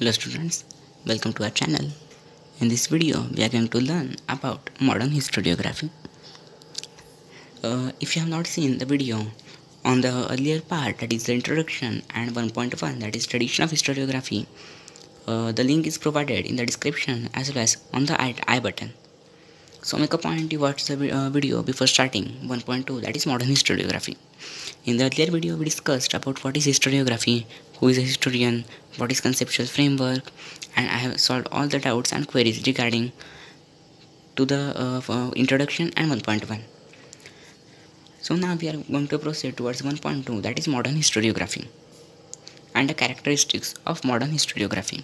Hello students, welcome to our channel. In this video, we are going to learn about modern historiography. If you have not seen the video on the earlier part, that is the introduction, and 1.1, that is tradition of historiography, the link is provided in the description as well as on the I button. So make a point to watch the video before starting 1.2, that is modern historiography. In the earlier video, we discussed about what is historiography, who is a historian, what is conceptual framework, and I have solved all the doubts and queries regarding to the introduction and 1.1. So now we are going to proceed towards 1.2, that is modern historiography and the characteristics of modern historiography.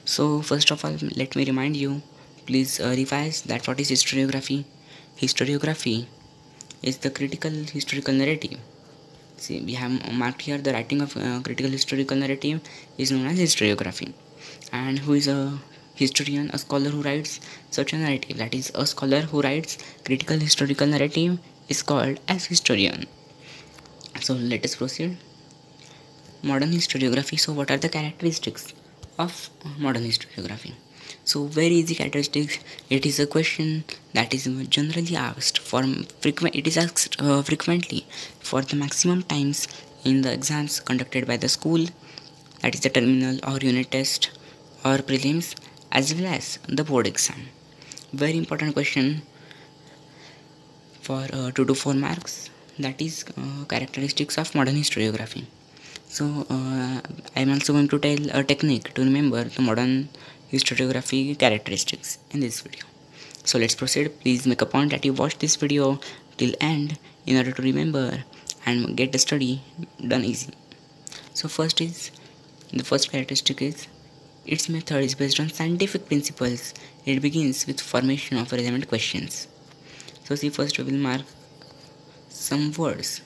So first of all, let me remind you, please revise that what is historiography. Historiography is the critical historical narrative. See, we have marked here the writing of critical historical narrative is known as historiography. And who is a historian? A scholar who writes such a narrative, that is, a scholar who writes critical historical narrative is called as historian. So let us proceed. Modern historiography. So what are the characteristics of modern historiography? So very easy characteristics. It is a question that is generally asked for it is asked frequently for the maximum times in the exams conducted by the school, that is the terminal or unit test or prelims, as well as the board exam. Very important question for 2 to 4 marks, that is characteristics of modern historiography. So I am also going to tell a technique to remember the modern historiography characteristics in this video. So let's proceed. Please make a point that you watch this video till end in order to remember and get the study done easy. So the first characteristic is its method is based on scientific principles. It begins with formation of relevant questions. So see, first we will mark some words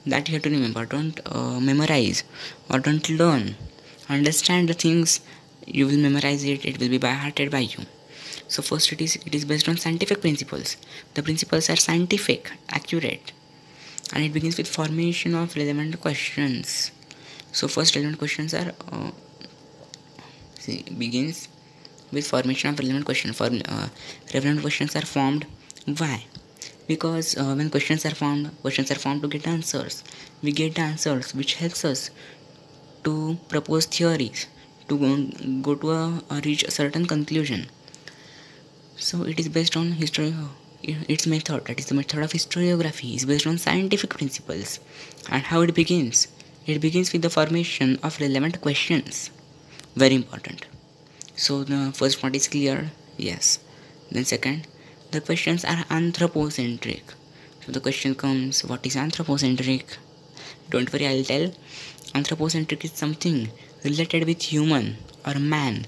that you have to remember. Don't memorize or don't learn. Understand the things, you will memorize it, it will be by hearted by you. So first it is based on scientific principles. The principles are scientific, accurate, and it begins with formation of relevant questions. So first relevant questions are begins with formation of relevant questions. Relevant questions are formed. Why? Because when questions are formed to get answers. We get answers which helps us to propose theories, to go to reach a certain conclusion. So it is based on history. Its method, that is the method of historiography, is based on scientific principles. And how it begins? It begins with the formation of relevant questions. Very important. So the first point is clear. Yes. Then second, the questions are anthropocentric. So the question comes, what is anthropocentric? Don't worry, I'll tell. Anthropocentric is something related with human or man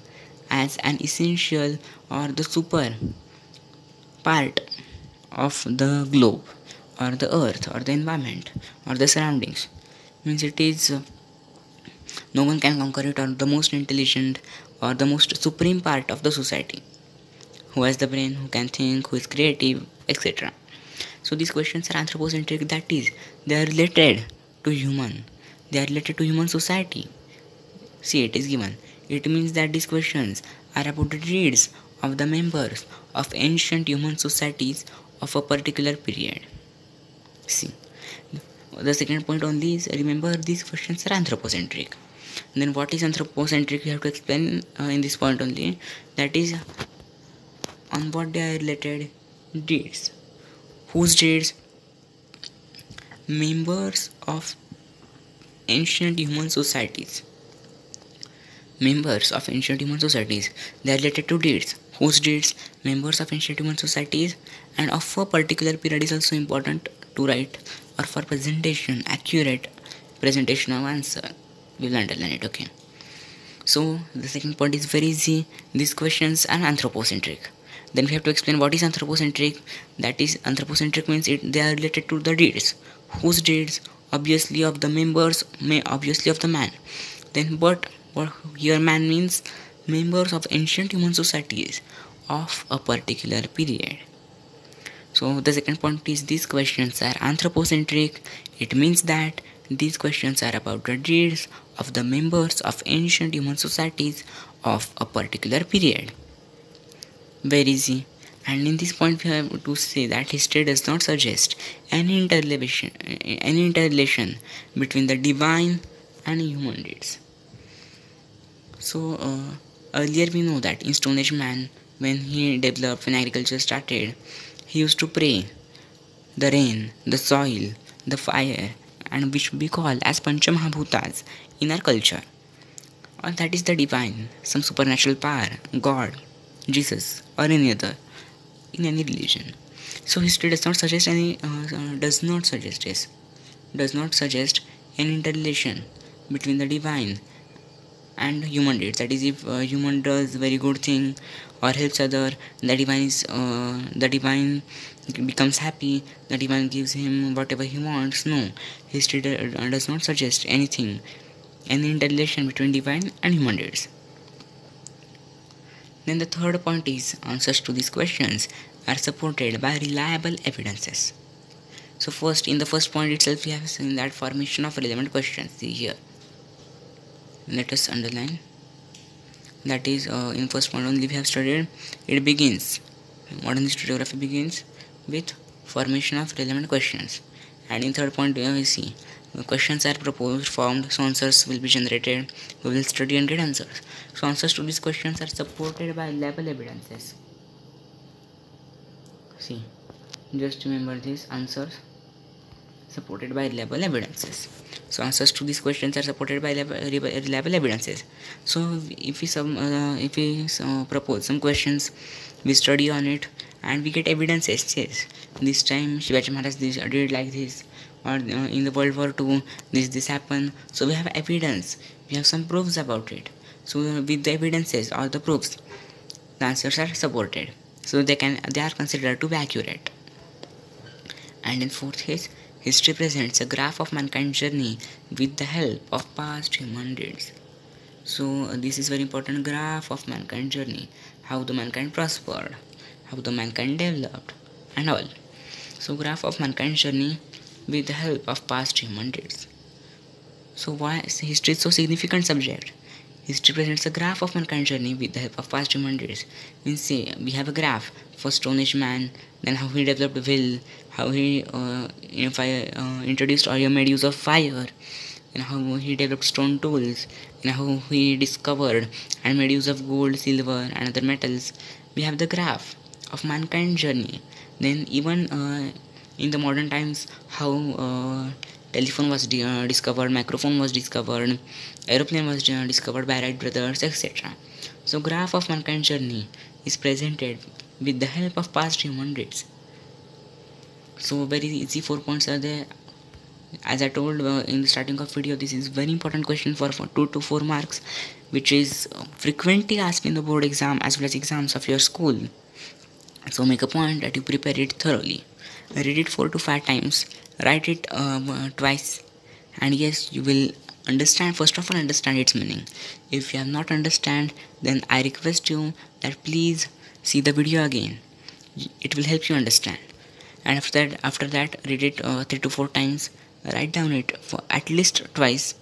as an essential or the super part of the globe or the earth or the environment or the surroundings. Means it is no one can conquer it, or the most intelligent or the most supreme part of the society, who has the brain, who can think, who is creative, etc. So these questions are anthropocentric, that is, they are related to human. They are related to human society. See, it is given. It means that these questions are about the deeds of the members of ancient human societies of a particular period. See, the second point only is, remember, these questions are anthropocentric. Then what is anthropocentric? You have to explain in this point only. That is, on what they are related deeds. Whose deeds? Members of ancient human societies. Members of ancient human societies. They are related to deeds. Whose deeds? Members of ancient human societies. And of a particular period is also important to write, or for presentation, accurate presentation of answer. We will underline it, okay? So the second point is very easy. These questions are anthropocentric. Then we have to explain what is anthropocentric. That is, anthropocentric means they are related to the deeds. Whose deeds? Obviously of the members, obviously of the man. Then what here man means members of ancient human societies of a particular period. So the second point is, these questions are anthropocentric. It means that These questions are about the deeds of the members of ancient human societies of a particular period. Very easy. And in this point, we have to say that history does not suggest any interrelation between the divine and human deeds. So earlier we know that in Stone Age man, when agriculture started, he used to pray the rain, the soil, the fire, and which we call as Panchamahabhutas in our culture. Or that is the divine, some supernatural power, God, Jesus, or any other in any religion. So history does not suggest any interrelation between the divine and human deeds. That is, if human does very good thing or helps other, the divine becomes happy. The divine gives him whatever he wants. No, history does not suggest any interrelation between divine and human deeds. Then the third point is answers to these questions are supported by reliable evidences. So first, in the first point itself, we have seen that formation of relevant questions. See here. Let us underline. That is, in first point only we have studied. It begins. Modern historiography begins with formation of relevant questions. And in third point, we see questions are proposed, formed, so answers will be generated. We will study and get answers. So answers to these questions are supported by reliable evidences. See, just remember these answers supported by reliable evidences. So answers to these questions are supported by reliable evidences. So if we propose some questions, we study on it, and we get evidences. Yes, this time Shivaji Maharaj did like this, or in the World War II this happened. So we have evidence. We have some proofs about it. So with the evidences or the proofs, the answers are supported. So they are considered to be accurate. And in fourth case, history presents a graph of mankind's journey with the help of past human deeds. So this is very important graph of mankind's journey, how the mankind prospered, how the mankind developed, and all. So graph of mankind's journey with the help of past human deeds. So why is history so significant subject? History presents a graph of mankind's journey with the help of past human deeds. Means say we have a graph for Stone Age man, then how he developed will, how he introduced or made use of fire, and how he developed stone tools, and how he discovered and made use of gold, silver, and other metals. We have the graph of mankind's journey. Then even in the modern times, how telephone was discovered, microphone was discovered, aeroplane was discovered by Wright brothers, etc. So graph of mankind's journey is presented with the help of past human deeds. So very easy 4 points are there. As I told in the starting of video, this is very important question for 2 to 4 marks, which is frequently asked in the board exam as well as exams of your school. So make a point that you prepare it thoroughly. Read it 4 to 5 times, write it twice, and yes, you will understand. First of all, understand its meaning. If you have not understand, then I request you that please see the video again. It will help you understand. And after that read it 3 to 4 times, write down it for at least twice,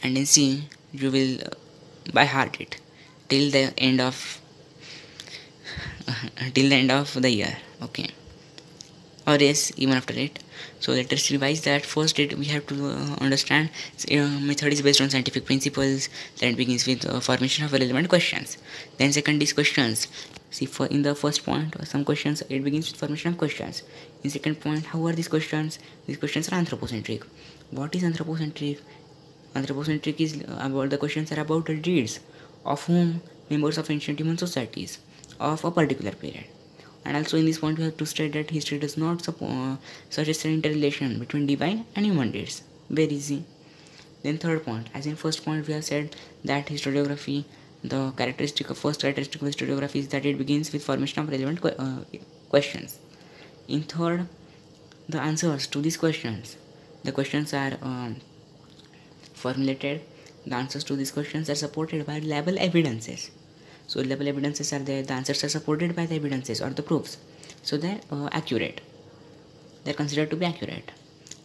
and then see you will by heart it till the end of the year. Okay, or yes, even after it. So let us revise that. First, we have to understand method is based on scientific principles. Then it begins with formation of relevant questions. Then second is questions. See, in the first point, some questions, it begins with formation of questions. In second point, how are these questions? These questions are anthropocentric. What is anthropocentric? Anthropocentric is about the questions are about the deeds of whom members of ancient human societies of a particular period. And also in this point, we have to state that history does not suggest an interrelation between divine and human deeds. Very easy. Then third point, as in first point, we have said that historiography, the first characteristic of historiography is that it begins with formation of relevant questions. In third, the answers to these questions, the questions are formulated. The answers to these questions are supported by reliable evidences. So reliable evidences are there. The answers are supported by the evidences or the proofs. So they're accurate. They're considered to be accurate.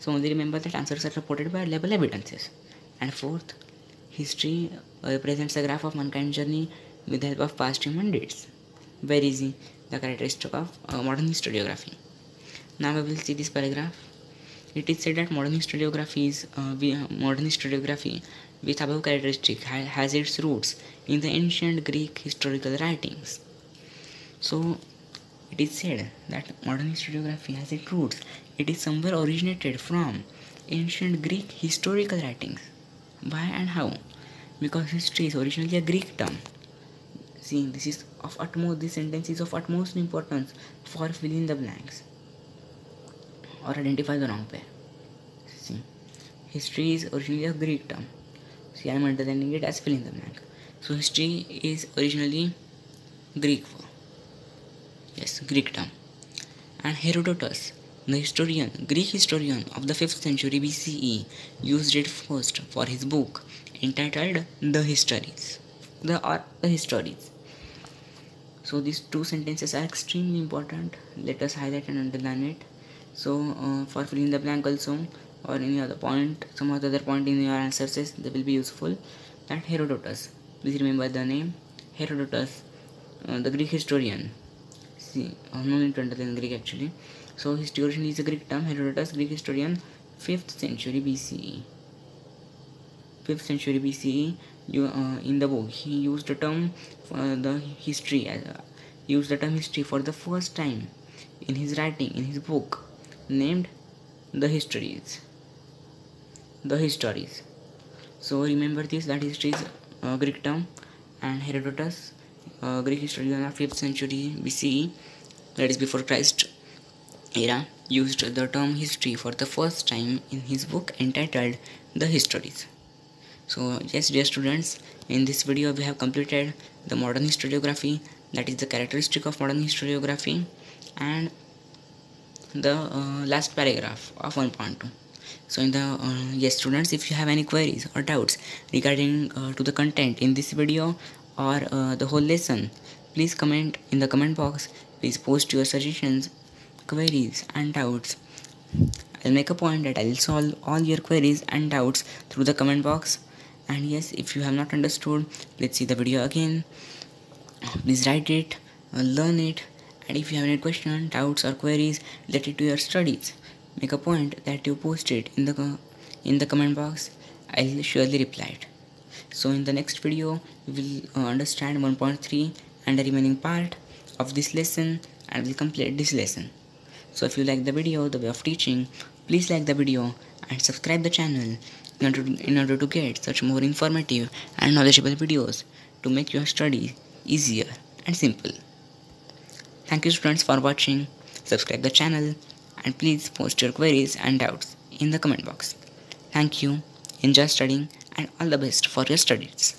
So only remember that answers are supported by reliable evidences. And fourth, history represents a graph of mankind's journey with the help of past human deeds. Very easy, the characteristic of modern historiography. Now we will see this paragraph. It is said that modern historiography with above characteristic has its roots in the ancient Greek historical writings. So it is said that modern historiography has its roots. It is somewhere originated from ancient Greek historical writings. Why and how? Because history is originally a Greek term. See, this sentence is of utmost importance for filling the blanks or identify the wrong pair. See, history is originally a Greek term. See, I am underlining it as fill in the blank. So history is originally Greek word. Yes, Greek term. And Herodotus, the Greek historian of the 5th century BCE, used it first for his book entitled The Histories. The Histories. So these two sentences are extremely important. Let us highlight and underline it. So for filling the blank also, or any other point, some other point in your answers, they will be useful. That Herodotus. Please remember the name Herodotus, the Greek historian. See, no need to underline Greek actually. So historian is a Greek term. Herodotus, Greek historian, 5th century BCE. 5th century BCE. In the book, he used the term history for the first time in his writing, in his book named The Histories. The Histories. So remember this, that history is a Greek term, and Herodotus, Greek historian of 5th century BCE, that is before Christ era, used the term history for the first time in his book entitled The Histories. So yes, dear students, in this video we have completed the modern historiography, that is the characteristic of modern historiography, and the last paragraph of 1.2. So in the yes students, if you have any queries or doubts regarding to the content in this video or the whole lesson, please comment in the comment box. Please post your suggestions, queries and doubts. I'll make a point that I'll solve all your queries and doubts through the comment box. And yes, if you have not understood, let's see the video again. Please write it, learn it, and if you have any question, doubts or queries related to your studies, make a point that you post it in the comment box. I'll surely reply it. So in the next video, we will understand 1.3 and the remaining part of this lesson, and we'll complete this lesson. So if you like the video, the way of teaching, please like the video and subscribe the channel in order to get such more informative and knowledgeable videos to make your study easier and simple. Thank you students for watching. Subscribe the channel and please post your queries and doubts in the comment box. Thank you. Enjoy studying and all the best for your studies.